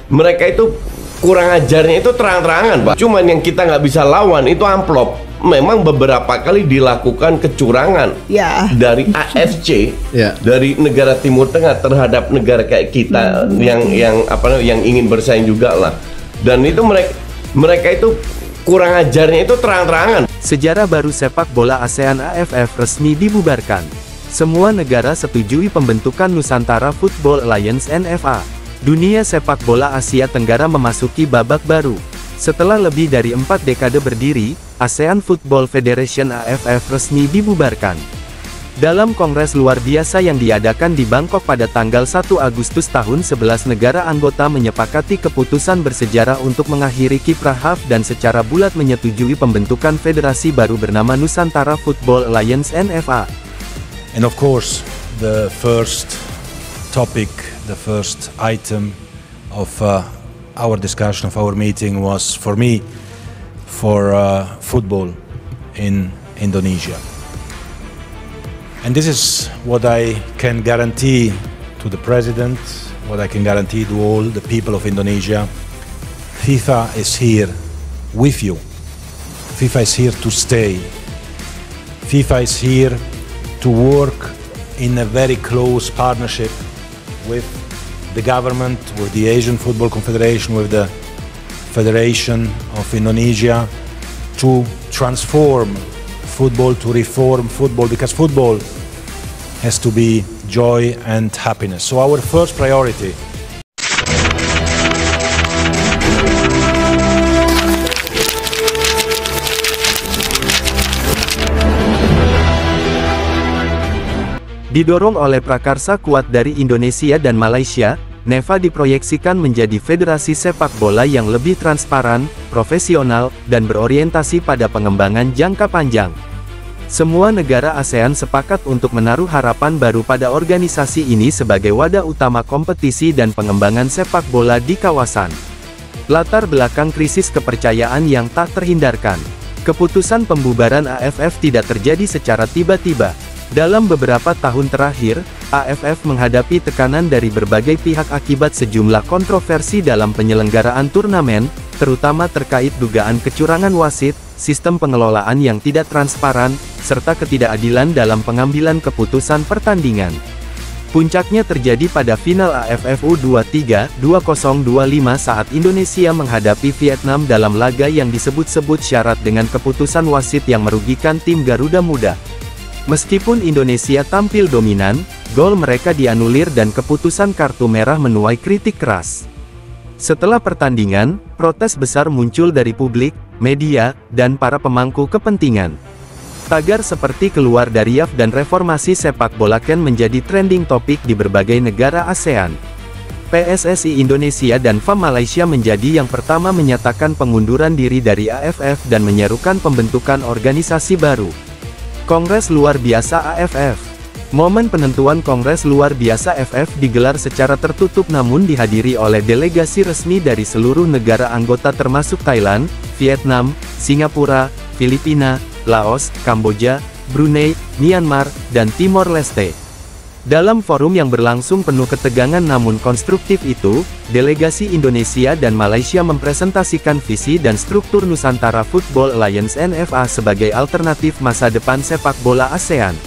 Mereka itu kurang ajarnya itu terang-terangan, Pak. Cuman yang kita nggak bisa lawan itu amplop. Memang beberapa kali dilakukan kecurangan dari AFC, dari negara Timur Tengah terhadap negara kayak kita yang ingin bersaing juga lah. Dan itu mereka itu kurang ajarnya itu terang-terangan. Sejarah baru sepak bola ASEAN AFF resmi dibubarkan. Semua negara setujui pembentukan Nusantara Football Alliance NFA. Dunia sepak bola Asia Tenggara memasuki babak baru. Setelah lebih dari 4 dekade berdiri, ASEAN Football Federation AFF resmi dibubarkan. Dalam kongres luar biasa yang diadakan di Bangkok pada tanggal 1 Agustus tahun 11 negara anggota menyepakati keputusan bersejarah untuk mengakhiri kiprah HAF dan secara bulat menyetujui pembentukan federasi baru bernama Nusantara Football Alliance NFA. And of course, the first topic, the first item of our discussion, of our meeting was for me, for football in Indonesia. And this is what I can guarantee to the President, what I can guarantee to all the people of Indonesia. FIFA is here with you. FIFA is here to stay. FIFA is here to work in a very close partnership with the government, with the Asian Football Confederation, with the Federation of Indonesia, to transform football, to reform football, because football has to be joy and happiness. So our first priority didorong oleh prakarsa kuat dari Indonesia dan Malaysia, NEFA diproyeksikan menjadi federasi sepak bola yang lebih transparan, profesional, dan berorientasi pada pengembangan jangka panjang. Semua negara ASEAN sepakat untuk menaruh harapan baru pada organisasi ini sebagai wadah utama kompetisi dan pengembangan sepak bola di kawasan. Latar belakang krisis kepercayaan yang tak terhindarkan. Keputusan pembubaran AFF tidak terjadi secara tiba-tiba. Dalam beberapa tahun terakhir, AFF menghadapi tekanan dari berbagai pihak akibat sejumlah kontroversi dalam penyelenggaraan turnamen, terutama terkait dugaan kecurangan wasit, sistem pengelolaan yang tidak transparan, serta ketidakadilan dalam pengambilan keputusan pertandingan. Puncaknya terjadi pada final AFF U23 2025 saat Indonesia menghadapi Vietnam dalam laga yang disebut-sebut syarat dengan keputusan wasit yang merugikan tim Garuda Muda. Meskipun Indonesia tampil dominan, gol mereka dianulir dan keputusan kartu merah menuai kritik keras. Setelah pertandingan, protes besar muncul dari publik, media, dan para pemangku kepentingan. Tagar seperti keluar dari IAAF dan reformasi sepak bola kan menjadi trending topik di berbagai negara ASEAN. PSSI Indonesia dan FAM Malaysia menjadi yang pertama menyatakan pengunduran diri dari AFF dan menyerukan pembentukan organisasi baru. Kongres Luar Biasa AFF. Momen penentuan Kongres Luar Biasa AFF digelar secara tertutup namun dihadiri oleh delegasi resmi dari seluruh negara anggota termasuk Thailand, Vietnam, Singapura, Filipina, Laos, Kamboja, Brunei, Myanmar, dan Timor Leste. Dalam forum yang berlangsung penuh ketegangan namun konstruktif itu, delegasi Indonesia dan Malaysia mempresentasikan visi dan struktur Nusantara Football Alliance NFA sebagai alternatif masa depan sepak bola ASEAN.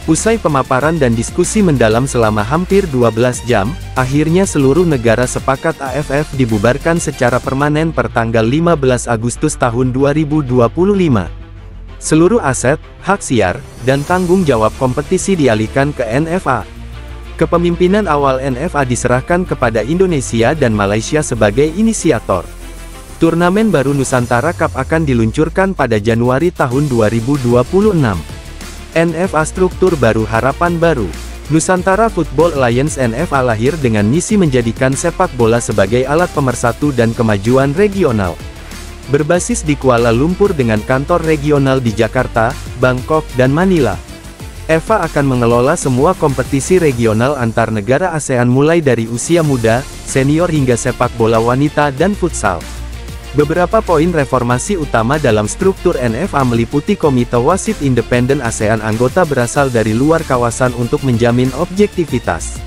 Usai pemaparan dan diskusi mendalam selama hampir 12 jam, akhirnya seluruh negara sepakat AFF dibubarkan secara permanen per tanggal 15 Agustus tahun 2025. Seluruh aset, hak siar, dan tanggung jawab kompetisi dialihkan ke NFA. Kepemimpinan awal NFA diserahkan kepada Indonesia dan Malaysia sebagai inisiator. Turnamen baru Nusantara Cup akan diluncurkan pada Januari tahun 2026. NFA struktur baru harapan baru. Nusantara Football Alliance NFA lahir dengan misi menjadikan sepak bola sebagai alat pemersatu dan kemajuan regional. Berbasis di Kuala Lumpur dengan kantor regional di Jakarta, Bangkok, dan Manila. EVA akan mengelola semua kompetisi regional antar negara ASEAN mulai dari usia muda, senior hingga sepak bola wanita dan futsal. Beberapa poin reformasi utama dalam struktur NFA meliputi Komite Wasit Independen ASEAN anggota berasal dari luar kawasan untuk menjamin objektivitas.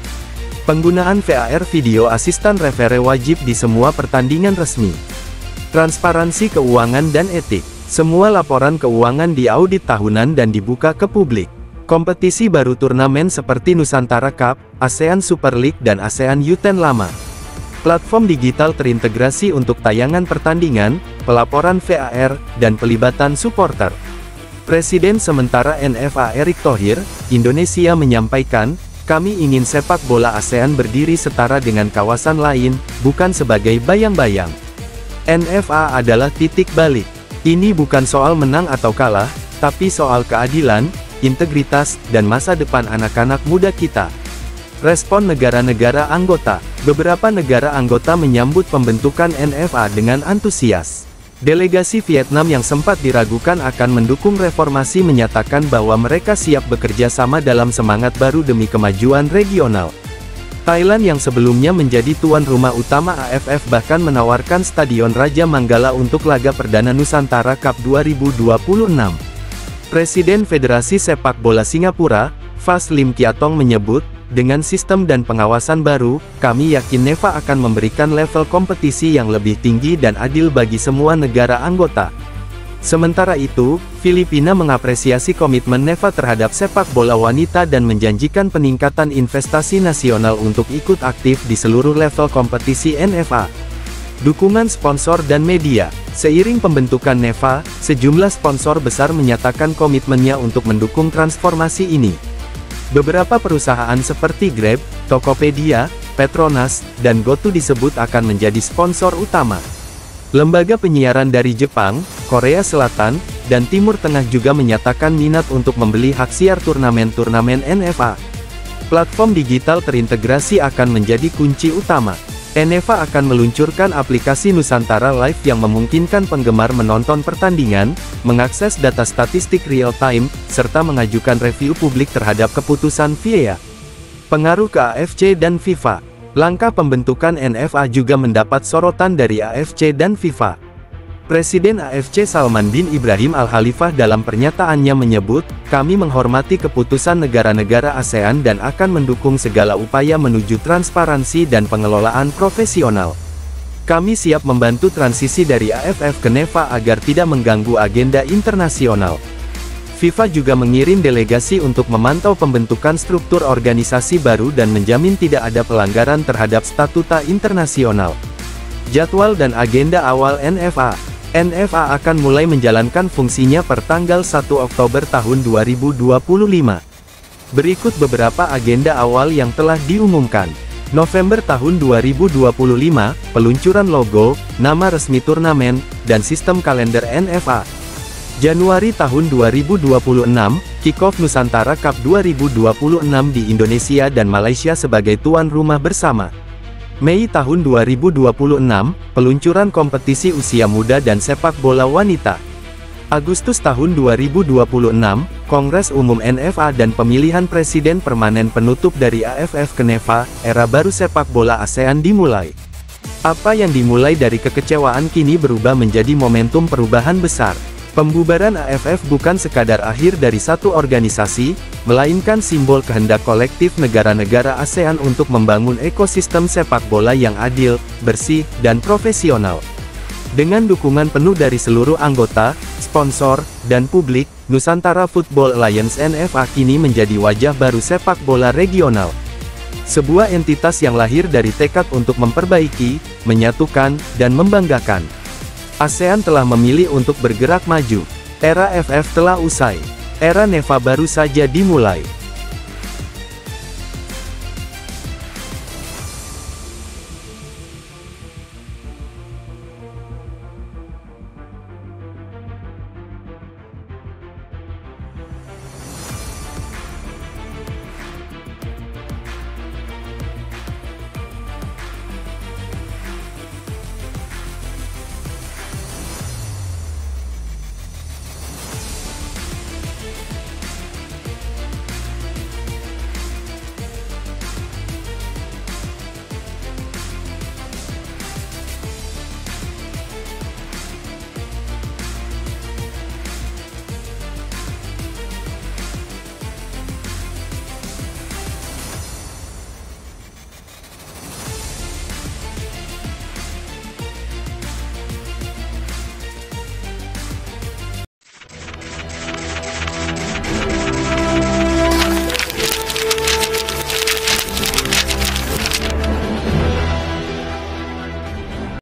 Penggunaan VAR Video Assistant Referee wajib di semua pertandingan resmi. Transparansi keuangan dan etik. Semua laporan keuangan diaudit tahunan dan dibuka ke publik. Kompetisi baru turnamen seperti Nusantara Cup, ASEAN Super League dan ASEAN U10 lama. Platform digital terintegrasi untuk tayangan pertandingan, pelaporan VAR, dan pelibatan supporter. Presiden sementara NFA Erick Thohir, Indonesia menyampaikan, "Kami ingin sepak bola ASEAN berdiri setara dengan kawasan lain, bukan sebagai bayang-bayang. NFA adalah titik balik. Ini bukan soal menang atau kalah, tapi soal keadilan, integritas, dan masa depan anak-anak muda kita." Respon negara-negara anggota. Beberapa negara anggota menyambut pembentukan NFA dengan antusias. Delegasi Vietnam yang sempat diragukan akan mendukung reformasi menyatakan bahwa mereka siap bekerja sama dalam semangat baru demi kemajuan regional. Thailand yang sebelumnya menjadi tuan rumah utama AFF bahkan menawarkan Stadion Raja Manggala untuk laga perdana Nusantara Cup 2026. Presiden Federasi Sepak Bola Singapura, Fas Lim Kiatong menyebut, dengan sistem dan pengawasan baru, kami yakin NEFA akan memberikan level kompetisi yang lebih tinggi dan adil bagi semua negara anggota. Sementara itu, Filipina mengapresiasi komitmen NEFA terhadap sepak bola wanita dan menjanjikan peningkatan investasi nasional untuk ikut aktif di seluruh level kompetisi NFA. Dukungan sponsor dan media. Seiring pembentukan NEFA, sejumlah sponsor besar menyatakan komitmennya untuk mendukung transformasi ini. Beberapa perusahaan seperti Grab, Tokopedia, Petronas, dan GoTo disebut akan menjadi sponsor utama. Lembaga penyiaran dari Jepang, Korea Selatan, dan Timur Tengah juga menyatakan minat untuk membeli hak siar turnamen-turnamen NFA. Platform digital terintegrasi akan menjadi kunci utama. NFA akan meluncurkan aplikasi Nusantara Live yang memungkinkan penggemar menonton pertandingan, mengakses data statistik real-time, serta mengajukan review publik terhadap keputusan VAR. Pengaruh ke AFC dan FIFA. Langkah pembentukan NFA juga mendapat sorotan dari AFC dan FIFA. Presiden AFC Salman bin Ibrahim Al-Khalifah dalam pernyataannya menyebut, "Kami menghormati keputusan negara-negara ASEAN dan akan mendukung segala upaya menuju transparansi dan pengelolaan profesional. Kami siap membantu transisi dari AFF ke NEFA agar tidak mengganggu agenda internasional." FIFA juga mengirim delegasi untuk memantau pembentukan struktur organisasi baru dan menjamin tidak ada pelanggaran terhadap statuta internasional. Jadwal dan agenda awal NFA. NFA akan mulai menjalankan fungsinya per tanggal 1 Oktober tahun 2025. Berikut beberapa agenda awal yang telah diumumkan. November tahun 2025, peluncuran logo, nama resmi turnamen, dan sistem kalender NFA. Januari tahun 2026, kick-off Nusantara Cup 2026 di Indonesia dan Malaysia sebagai tuan rumah bersama. Mei tahun 2026, peluncuran kompetisi usia muda dan sepak bola wanita. Agustus tahun 2026, Kongres Umum NFA dan pemilihan presiden permanen penutup dari AFF ke NEFA, era baru sepak bola ASEAN dimulai. Apa yang dimulai dari kekecewaan kini berubah menjadi momentum perubahan besar. Pembubaran AFF bukan sekadar akhir dari satu organisasi, melainkan simbol kehendak kolektif negara-negara ASEAN untuk membangun ekosistem sepak bola yang adil, bersih, dan profesional. Dengan dukungan penuh dari seluruh anggota, sponsor, dan publik, Nusantara Football Alliance NFA kini menjadi wajah baru sepak bola regional. Sebuah entitas yang lahir dari tekad untuk memperbaiki, menyatukan, dan membanggakan. ASEAN telah memilih untuk bergerak maju. Era FF telah usai. Era NEFA baru saja dimulai.